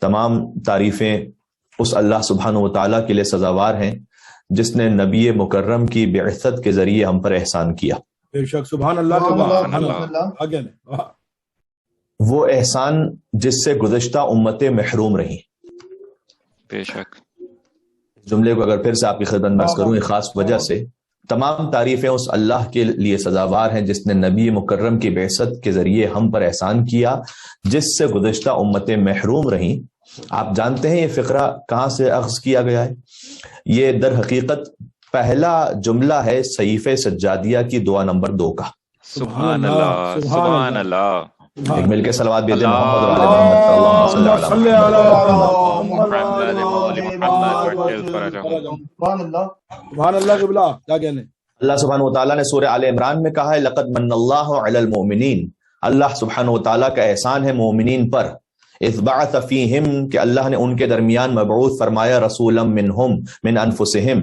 تمام تعریفیں اس اللہ سبحانہ و تعالیٰ کے لیے سزاوار ہیں جس نے نبی مکرم کی بعثت کے ذریعے ہم پر احسان کیا۔ بے شک، سبحان اللہ، سبحان اللہ۔ وہ احسان جس سے گزشتہ امتیں محروم رہیں۔ بے شک، جملے کو اگر پھر سے آپ کی خدمت میں عرض کروں، ایک خاص وجہ سے تمام تعریفیں اس اللہ کے لیے سزاوار ہیں جس نے نبی مکرم کی بعثت کے ذریعے ہم پر احسان کیا، جس سے گزشتہ امتیں محروم رہیں۔ آپ جانتے ہیں یہ فقرہ کہاں سے اخذ کیا گیا ہے؟ یہ در حقیقت پہلا جملہ ہے صحیفہ سجادیہ کی دعا نمبر 2 کا۔ سبحان اللہ، سبحان اللہ۔ ایک مل کے صلوات بھی دیں محمد و آل محمد، اللہم صلی علی سبحان اللہ قبلہ۔ کیا کہنے؟ اللہ سبحانہ وتعالیٰ نے سورہ آل عمران میں کہا ہے لقد من اللہ علی المؤمنین، اللہ سبحانہ وتعالیٰ کا احسان ہے مومنین پر، اذ بعث فیہم، کہ اللہ نے ان کے درمیان مبعوث فرمایا رسولا منہم من انفسہم،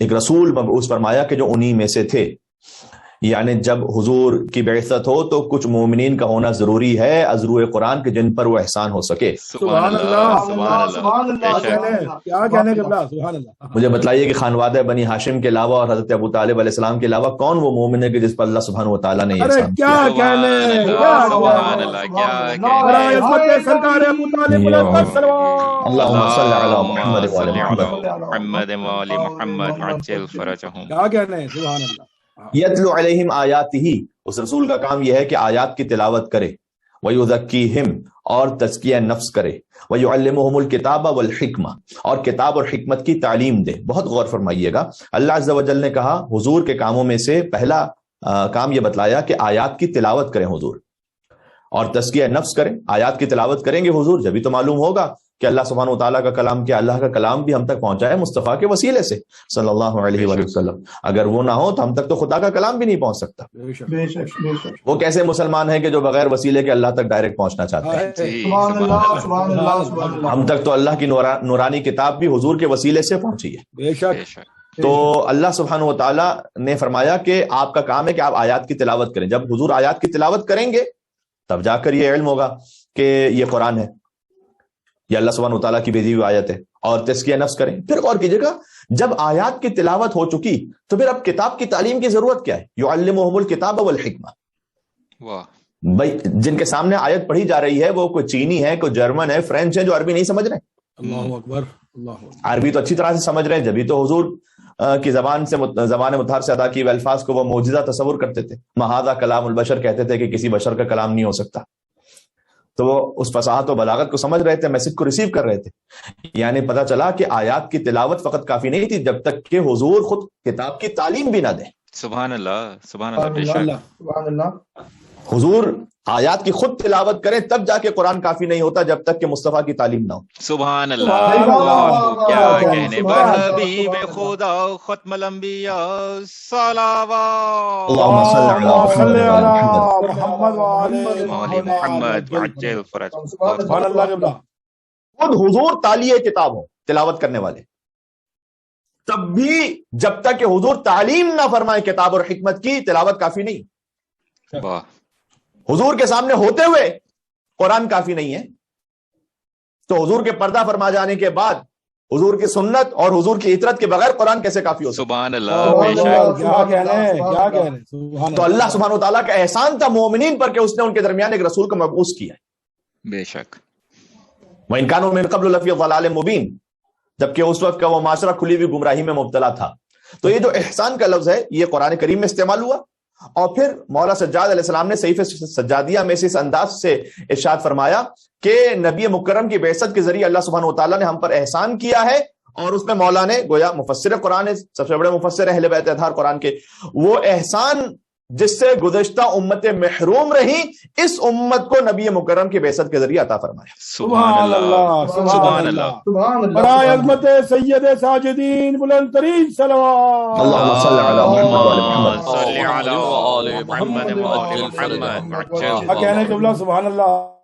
ایک رسول مبعوث فرمایا کہ جو انہی میں سے تھے۔ یعنی جب حضور کی بعثت ہو تو کچھ مومنین کا ہونا ضروری ہے ازروع قرآن کے جن پر وہ احسان ہو سکے۔ سبحان اللہ، سبحان اللہ۔ کیا کہنے قبلہ؟ سبحان اللہ۔ مجھے بتلائیے کہ خانوادہ بنی ہاشم کے علاوہ اور حضرت ابو طالب علیہ السلام کے علاوہ کون وہ مومن ہے کہ جس پر اللہ سبحانہ و تعالیٰ نے احسان کیا؟ کیا کہنے؟ سبحان اللہ، کیا عظمت سرکار ابو طالب علیہ السلام۔ اللہم صلی علی محمد و آل محمد۔ محمد و آل محمد عجل فرجہم۔ کیا کہنے؟ سبحان اللہ۔ یتلو علیہم آیاتہ، اس رسول کا کام یہ ہے کہ آیات کی تلاوت کرے، ویزکیہم، اور تزکیہ نفس کرے، ویعلمہم الکتاب والحکمہ، اور کتاب اور حکمت کی تعلیم دے۔ بہت غور فرمائیے گا، اللہ عز و جل نے کہا حضور کے کاموں میں سے پہلا کام یہ بتلایا کہ آیات کی تلاوت کریں حضور، اور تزکیہ نفس کریں۔ آیات کی تلاوت کریں گے حضور جبھی تو معلوم ہوگا کہ اللہ سبحانہ و تعالیٰ کا کلام کیا، اللہ کا کلام بھی ہم تک پہنچا ہے مصطفیٰ کے وسیلے سے صلی اللہ علیہ وآلہ وسلم۔ اگر وہ نہ ہو تو ہم تک تو خدا کا کلام بھی نہیں پہنچ سکتا۔ وہ کیسے مسلمان ہیں کہ جو بغیر وسیلے کے اللہ تک ڈائریکٹ پہنچنا چاہتے ہیں؟ ہم تک تو اللہ کی نورانی کتاب بھی حضور کے وسیلے سے پہنچی ہے۔ بے شک۔ تو اللہ سبحانہ و تعالیٰ نے فرمایا کہ آپ کا کام ہے کہ آپ آیات کی تلاوت کریں۔ جب حضور آیات کی تلاوت کریں گے تب جا کر یہ علم ہوگا کہ یہ قرآن ہے، یہ اللہ سبحانہ وتعالیٰ کی بھیجی ہوئی آیت ہے، اور تزکیہ نفس کریں۔ پھر غور کیجیے گا، جب آیات کی تلاوت ہو چکی تو پھر اب کتاب کی تعلیم کی ضرورت کیا ہے؟ یعلمہم الکتاب والحکمہ۔ واہ، بھائی جن کے سامنے آیت پڑھی جا رہی ہے وہ کوئی چینی ہے، کوئی جرمن ہے، فرینچ ہے، جو عربی نہیں سمجھ رہے۔ اللہ اکبر، اللہ اکبر۔ عربی تو اچھی طرح سے سمجھ رہے ہیں، جبھی تو حضور کی زبان مطہر سے ادا کی ہوئے الفاظ کو وہ معجزہ تصور کرتے تھے۔ مہذا کلام البشر، کہتے تھے کہ کسی بشر کا کلام نہیں ہو سکتا۔ تو وہ اس فصاحت و بلاغت کو سمجھ رہے تھے، میسج کو ریسیو کر رہے تھے۔ یعنی پتہ چلا کہ آیات کی تلاوت فقط کافی نہیں تھی جب تک کہ حضور خود کتاب کی تعلیم بھی نہ دیں۔ سبحان اللہ، سبحان اللہ، بے شک۔ سبحان اللہ۔ حضور آیات کی خود تلاوت کریں تب جا کے قرآن کافی نہیں ہوتا جب تک کہ مصطفیٰ کی تعلیم نہ ہو۔ سبحان اللہ، کیا کہنے پر حبیب خدا ختم الانبیاء صلوات اللہم صلی علی محمد آل محمد عجل فرجہم۔ سبحان اللہ قبلہ۔ خود حضور تالیہ کتاب ہو، تلاوت کرنے والے، تب بھی جب تک کہ حضور تعلیم نہ فرمائے کتاب اور حکمت کی، تلاوت کافی نہیں۔ واہ، حضور کے سامنے ہوتے ہوئے قرآن کافی نہیں ہے، تو حضور کے پردہ فرما جانے کے بعد حضور کی سنت اور حضور کی اطرت کے بغیر قرآن کیسے کافی ہو سکتا؟ سبحان اللہ، بے شک۔ کیا کہنے؟ تو اللہ سبحانہ و تعالیٰ کا احسان تھا مومنین پر کہ اس نے ان کے درمیان ایک رسول کو مبعوث کیا ہے۔ بے شک۔ وَإِن كَانُوا مِن قَبْلُ لَفِي ضَلَالٍ مُبِينٍ، جبکہ اس وقت کا وہ معاشرہ کھلی ہوئی گمراہی میں مبتلا تھا۔ تو یہ جو احسان کا لفظ ہے یہ قرآن کریم میں استعمال ہوا، اور پھر مولا سجاد علیہ السلام نے صحیفہ سجادیہ میں سے اس انداز سے ارشاد فرمایا کہ نبی مکرم کی بعثت کے ذریعے اللہ سبحانہ وتعالیٰ نے ہم پر احسان کیا ہے، اور اس میں مولا نے گویا مفسر قرآن ہے، سب سے بڑے مفسر اہل بیت اطہار قرآن کے، وہ احسان جس سے گزشتہ امتیں محروم رہیں، اس امت کو نبی مکرم کی بعثت کے ذریعے عطا فرمایا۔ سبحان اللہ، سبحان اللہ۔ برائے عظمت سید ساجدین بلند ترین صلوات۔ اللہم صلی علی محمد و آل محمد۔ صلی علی محمد و آل محمد عجل کیا کہنے قبلہ؟ سبحان اللہ۔